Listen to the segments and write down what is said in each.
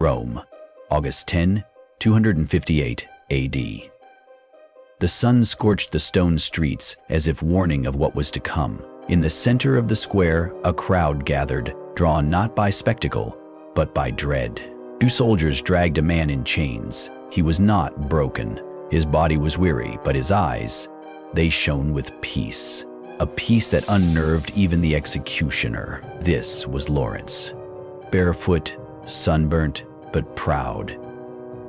Rome, August 10, 258 AD. The sun scorched the stone streets as if warning of what was to come. In the center of the square, a crowd gathered, drawn not by spectacle, but by dread. 2 soldiers dragged a man in chains. He was not broken. His body was weary, but his eyes, they shone with peace. A peace that unnerved even the executioner. This was Lawrence. Barefoot, sunburnt, but proud.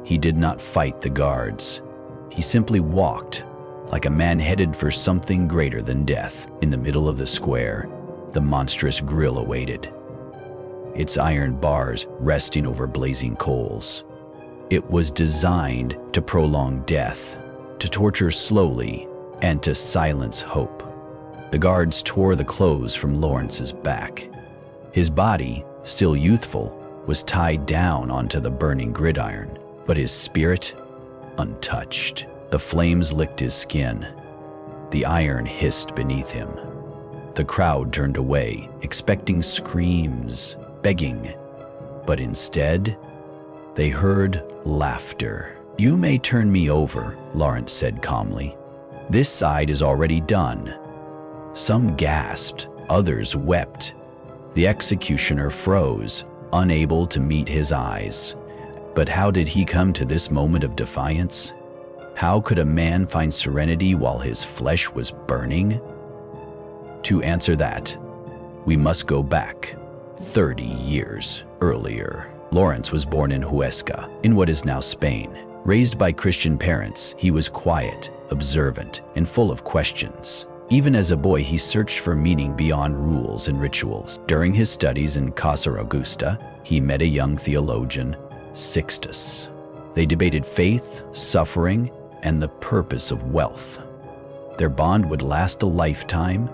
He did not fight the guards. He simply walked, like a man headed for something greater than death. In the middle of the square, the monstrous grill awaited, its iron bars resting over blazing coals. It was designed to prolong death, to torture slowly, and to silence hope. The guards tore the clothes from Lawrence's back. His body, still youthful, was tied down onto the burning gridiron, but his spirit, untouched. The flames licked his skin. The iron hissed beneath him. The crowd turned away, expecting screams, begging, but instead, they heard laughter. "You may turn me over," Lawrence said calmly. "This side is already done." Some gasped, others wept. The executioner froze, unable to meet his eyes. But how did he come to this moment of defiance? How could a man find serenity while his flesh was burning? To answer that, we must go back 30 years earlier. Lawrence was born in Huesca, in what is now Spain. Raised by Christian parents, he was quiet, observant, and full of questions. Even as a boy, he searched for meaning beyond rules and rituals. During his studies in Casa Augusta, he met a young theologian, Sixtus. They debated faith, suffering, and the purpose of wealth. Their bond would last a lifetime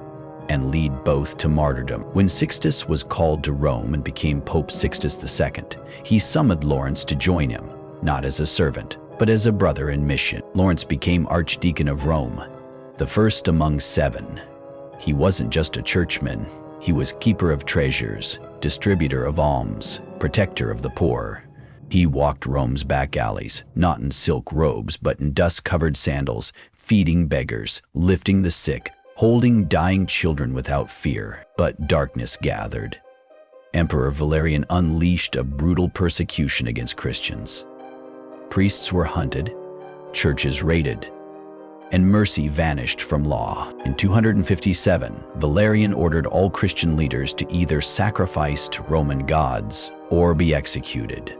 and lead both to martyrdom. When Sixtus was called to Rome and became Pope Sixtus II, he summoned Lawrence to join him, not as a servant, but as a brother in mission. Lawrence became Archdeacon of Rome, the first among 7. He wasn't just a churchman, he was keeper of treasures, distributor of alms, protector of the poor. He walked Rome's back alleys, not in silk robes, but in dust-covered sandals, feeding beggars, lifting the sick, holding dying children without fear. But darkness gathered. Emperor Valerian unleashed a brutal persecution against Christians. Priests were hunted, churches raided, and mercy vanished from law. In 257, Valerian ordered all Christian leaders to either sacrifice to Roman gods or be executed.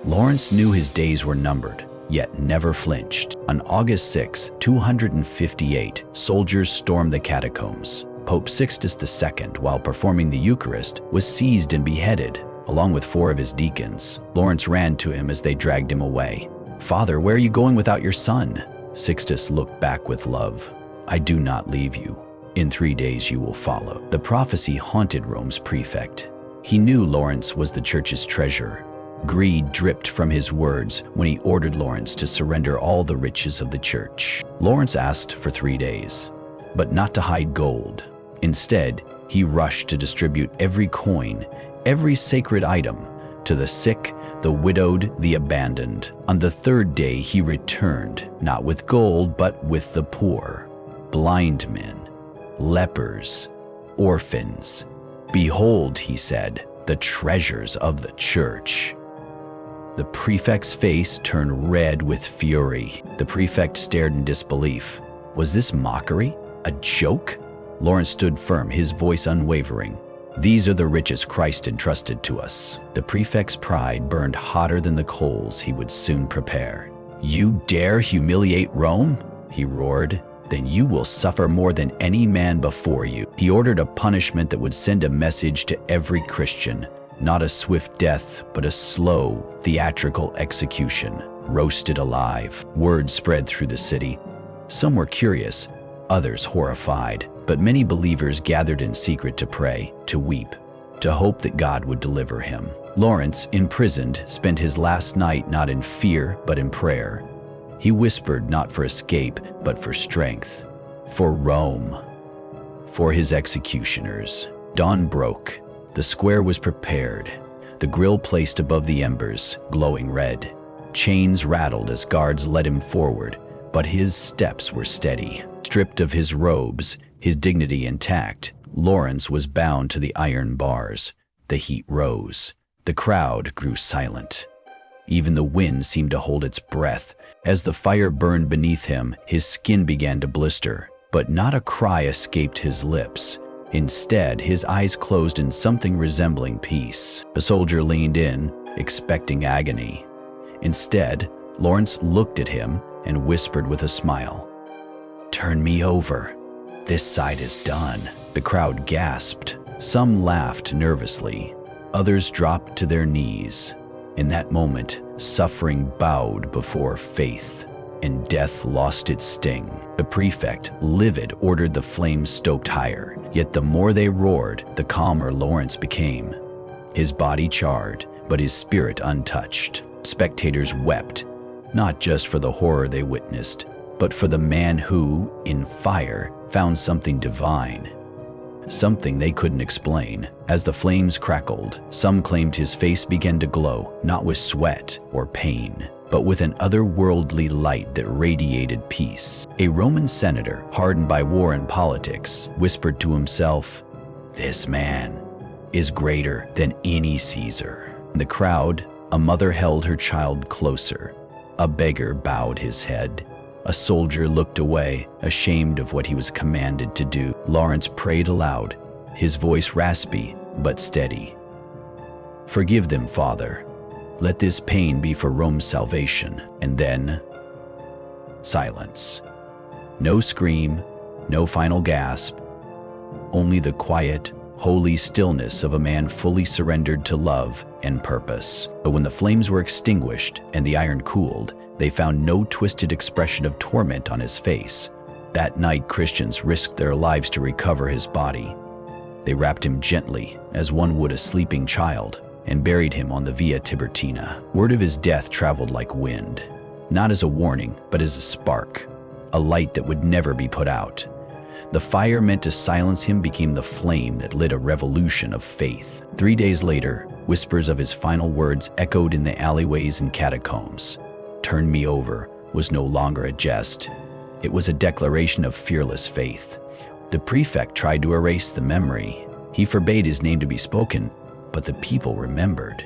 Lawrence knew his days were numbered, yet never flinched. On August 6, 258, soldiers stormed the catacombs. Pope Sixtus II, while performing the Eucharist, was seized and beheaded, along with 4 of his deacons. Lawrence ran to him as they dragged him away. "Father, where are you going without your son?" Sixtus looked back with love. "I do not leave you. In 3 days you will follow." The prophecy haunted Rome's prefect. He knew Lawrence was the church's treasure. Greed dripped from his words when he ordered Lawrence to surrender all the riches of the church. Lawrence asked for 3 days, but not to hide gold. Instead, he rushed to distribute every coin, every sacred item, to the sick, the widowed, the abandoned. On the 3rd day he returned, not with gold, but with the poor, blind men, lepers, orphans. "Behold," he said, "the treasures of the church." The prefect's face turned red with fury. The prefect stared in disbelief. Was this mockery? A joke? Lawrence stood firm, his voice unwavering. "These are the riches Christ entrusted to us." The prefect's pride burned hotter than the coals he would soon prepare. "You dare humiliate Rome?" he roared. "Then you will suffer more than any man before you." He ordered a punishment that would send a message to every Christian. Not a swift death, but a slow, theatrical execution, roasted alive. Word spread through the city. Some were curious, others horrified, but many believers gathered in secret to pray, to weep, to hope that God would deliver him. Lawrence, imprisoned, spent his last night not in fear, but in prayer. He whispered not for escape, but for strength, for Rome, for his executioners. Dawn broke. The square was prepared. the grill placed above the embers, glowing red. Chains rattled as guards led him forward, but his steps were steady. Stripped of his robes, his dignity intact, Lawrence was bound to the iron bars. The heat rose. The crowd grew silent. Even the wind seemed to hold its breath. As the fire burned beneath him, his skin began to blister, but not a cry escaped his lips. Instead, his eyes closed in something resembling peace. A soldier leaned in, expecting agony. Instead, Lawrence looked at him and whispered with a smile, "Turn me over. This side is done." The crowd gasped. Some laughed nervously. Others dropped to their knees. In that moment, suffering bowed before faith, and death lost its sting. The prefect, livid, ordered the flames stoked higher. Yet the more they roared, the calmer Lawrence became. His body charred, but his spirit untouched. Spectators wept, not just for the horror they witnessed, but for the man who, in fire, found something divine. Something they couldn't explain. As the flames crackled, some claimed his face began to glow, not with sweat or pain, but with an otherworldly light that radiated peace. A Roman senator, hardened by war and politics, whispered to himself, "This man is greater than any Caesar." In the crowd, a mother held her child closer. A beggar bowed his head. A soldier looked away, ashamed of what he was commanded to do. Lawrence prayed aloud, his voice raspy but steady. "Forgive them, Father. Let this pain be for Rome's salvation." And then, silence. No scream, no final gasp, only the quiet, holy stillness of a man fully surrendered to love and purpose. But when the flames were extinguished and the iron cooled, they found no twisted expression of torment on his face. That night, Christians risked their lives to recover his body. They wrapped him gently, as one would a sleeping child, and buried him on the Via Tiburtina. Word of his death traveled like wind, not as a warning, but as a spark, a light that would never be put out. The fire meant to silence him became the flame that lit a revolution of faith. 3 days later, whispers of his final words echoed in the alleyways and catacombs. "Turn me over" was no longer a jest. It was a declaration of fearless faith. The prefect tried to erase the memory. He forbade his name to be spoken, but the people remembered.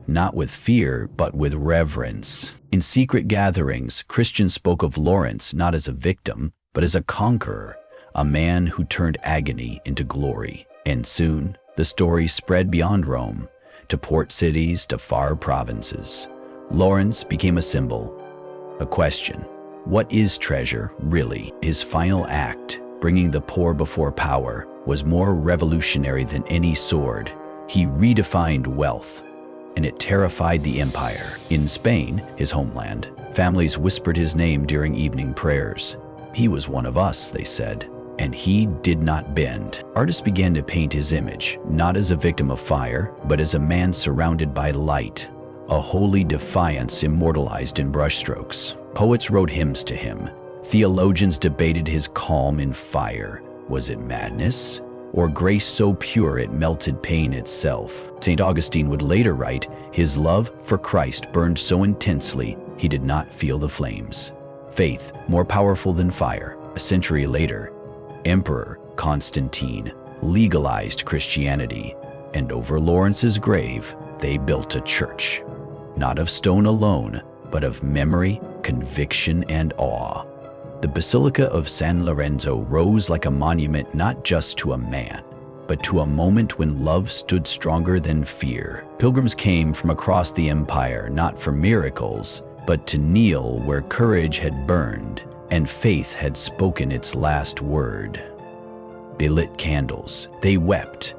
Not with fear, but with reverence. In secret gatherings, Christians spoke of Lawrence not as a victim, but as a conqueror, a man who turned agony into glory. And soon, the story spread beyond Rome, to port cities, to far provinces. Lawrence became a symbol, a question. What is treasure, really? His final act, bringing the poor before power, was more revolutionary than any sword. He redefined wealth, and it terrified the empire. In Spain, his homeland, families whispered his name during evening prayers. "He was one of us," they said, and he did not bend. Artists began to paint his image, not as a victim of fire, but as a man surrounded by light, a holy defiance immortalized in brushstrokes. Poets wrote hymns to him. Theologians debated his calm in fire. Was it madness, or grace so pure it melted pain itself? St. Augustine would later write, "His love for Christ burned so intensely he did not feel the flames." Faith, more powerful than fire. A century later, Emperor Constantine legalized Christianity, and over Lawrence's grave, they built a church. Not of stone alone, but of memory, conviction, and awe. The Basilica of San Lorenzo rose like a monument not just to a man, but to a moment when love stood stronger than fear. Pilgrims came from across the empire not for miracles, but to kneel where courage had burned and faith had spoken its last word. They lit candles, they wept,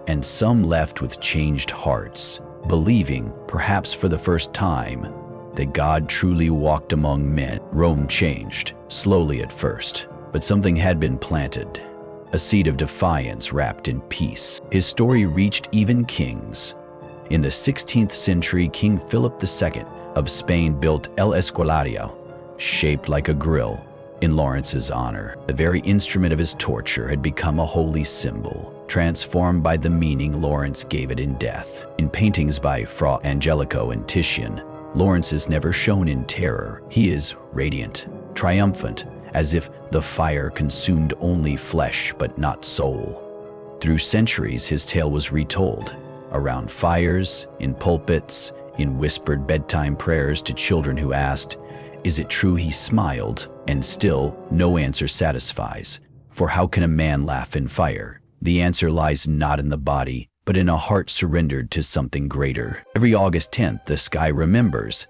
and some left with changed hearts, believing, perhaps for the first time, that God truly walked among men. Rome changed, slowly at first, but something had been planted, a seed of defiance wrapped in peace. His story reached even kings. In the 16th century, King Philip II of Spain built El Escolario, shaped like a grill, in Lawrence's honor. The very instrument of his torture had become a holy symbol. transformed by the meaning Lawrence gave it in death. In paintings by Fra Angelico and Titian, Lawrence is never shown in terror. He is radiant, triumphant, as if the fire consumed only flesh but not soul. Through centuries, his tale was retold, around fires, in pulpits, in whispered bedtime prayers to children who asked, "Is it true he smiled?" And still, no answer satisfies. For how can a man laugh in fire? The answer lies not in the body, but in a heart surrendered to something greater. Every August 10th, the sky remembers.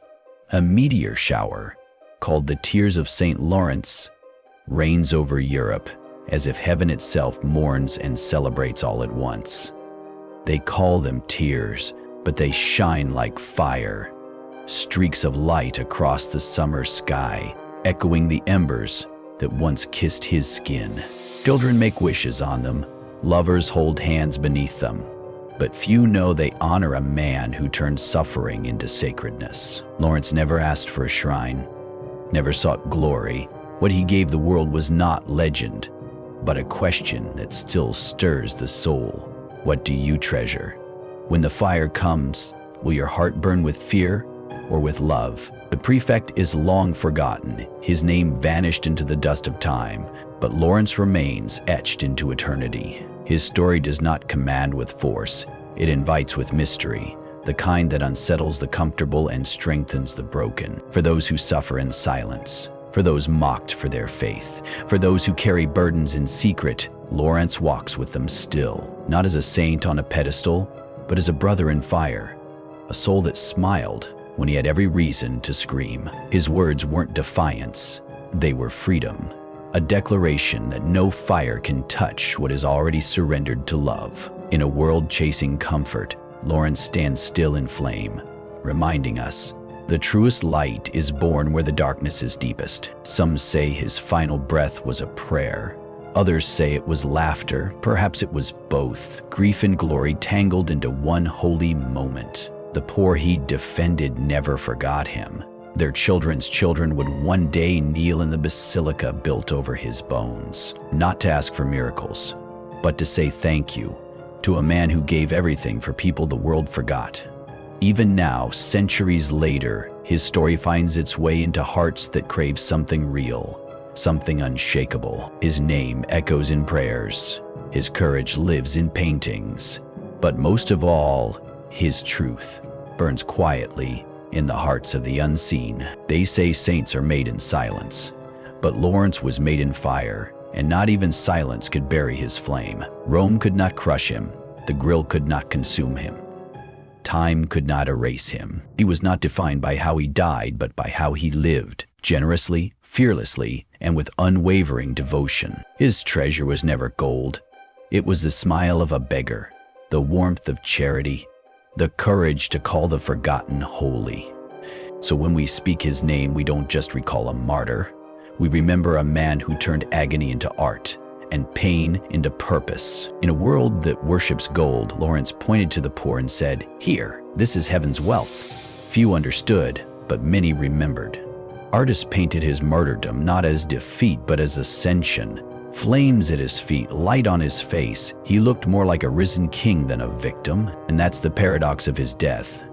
A meteor shower, called the Tears of St. Lawrence, reigns over Europe, as if heaven itself mourns and celebrates all at once. They call them tears, but they shine like fire, streaks of light across the summer sky, echoing the embers that once kissed his skin. Children make wishes on them, lovers hold hands beneath them, but few know they honor a man who turned suffering into sacredness. Lawrence never asked for a shrine, never sought glory. What he gave the world was not legend, but a question that still stirs the soul. What do you treasure? When the fire comes, will your heart burn with fear or with love? The prefect is long forgotten. His name vanished into the dust of time, but Lawrence remains etched into eternity. His story does not command with force. It invites with mystery, the kind that unsettles the comfortable and strengthens the broken. For those who suffer in silence, for those mocked for their faith, for those who carry burdens in secret, Lawrence walks with them still, not as a saint on a pedestal, but as a brother in fire, a soul that smiled when he had every reason to scream. His words weren't defiance, they were freedom, a declaration that no fire can touch what is already surrendered to love. In a world chasing comfort, Lawrence stands still in flame, reminding us the truest light is born where the darkness is deepest. Some say his final breath was a prayer. Others say it was laughter. Perhaps it was both. Grief and glory tangled into one holy moment. The poor he defended never forgot him. Their children's children would one day kneel in the basilica built over his bones, not to ask for miracles, but to say thank you to a man who gave everything for people the world forgot. Even now, centuries later, his story finds its way into hearts that crave something real, something unshakable. His name echoes in prayers. His courage lives in paintings. But most of all, his truth burns quietly in the hearts of the unseen. They say saints are made in silence, but Lawrence was made in fire, and not even silence could bury his flame. Rome could not crush him. The grill could not consume him. Time could not erase him. He was not defined by how he died, but by how he lived, generously, fearlessly, and with unwavering devotion. His treasure was never gold. It was the smile of a beggar, the warmth of charity, the courage to call the forgotten holy. So when we speak his name, we don't just recall a martyr. We remember a man who turned agony into art and pain into purpose. In a world that worships gold, Lawrence pointed to the poor and said, "Here, this is heaven's wealth." Few understood, but many remembered. Artists painted his martyrdom not as defeat, but as ascension. Flames at his feet, light on his face. He looked more like a risen king than a victim, and that's the paradox of his death.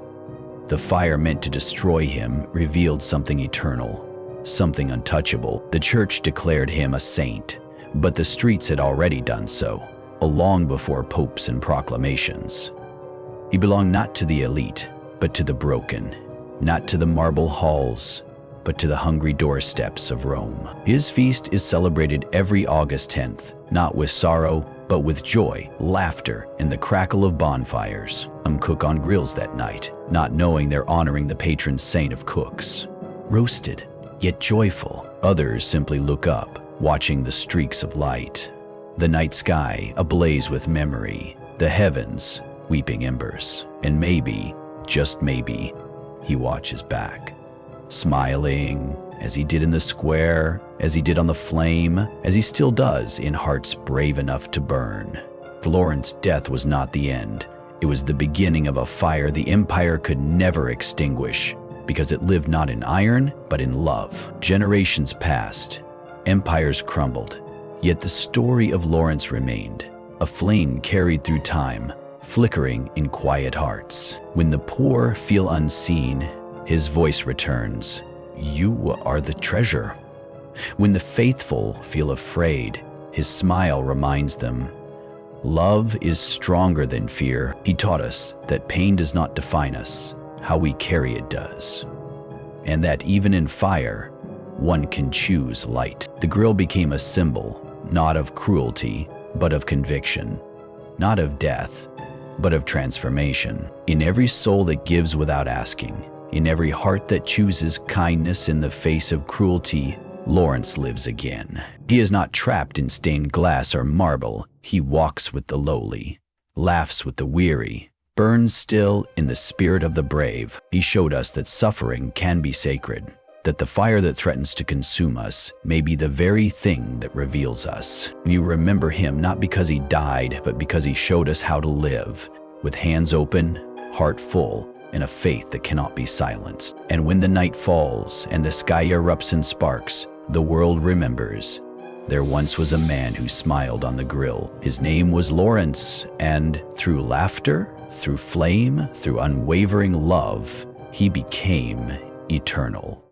The fire meant to destroy him revealed something eternal, something untouchable. The church declared him a saint, but the streets had already done so, long before popes and proclamations. He belonged not to the elite, but to the broken, not to the marble halls, but to the hungry doorsteps of Rome. His feast is celebrated every August 10th, not with sorrow, but with joy, laughter, and the crackle of bonfires. Some cook on grills that night, not knowing they're honoring the patron saint of cooks. Roasted, yet joyful. Others simply look up, watching the streaks of light. The night sky ablaze with memory, the heavens weeping embers. And maybe, just maybe, he watches back, smiling, as he did in the square, as he did on the flame, as he still does in hearts brave enough to burn. Florence's death was not the end. It was the beginning of a fire the empire could never extinguish, because it lived not in iron, but in love. Generations passed, empires crumbled, yet the story of Lawrence remained. a flame carried through time, flickering in quiet hearts. When the poor feel unseen, his voice returns, "You are the treasure." When the faithful feel afraid, his smile reminds them, "Love is stronger than fear." He taught us that pain does not define us, how we carry it does. And that even in fire, one can choose light. The grill became a symbol, not of cruelty, but of conviction, not of death, but of transformation. In every soul that gives without asking, in every heart that chooses kindness in the face of cruelty, Lawrence lives again. He is not trapped in stained glass or marble. He walks with the lowly, laughs with the weary, burns still in the spirit of the brave. He showed us that suffering can be sacred, that the fire that threatens to consume us may be the very thing that reveals us. You remember him not because he died, but because he showed us how to live, with hands open, heart full, and a faith that cannot be silenced. And when the night falls and the sky erupts in sparks, the world remembers. There once was a man who smiled on the grill. His name was Lawrence, and through laughter, through flame, through unwavering love, he became eternal.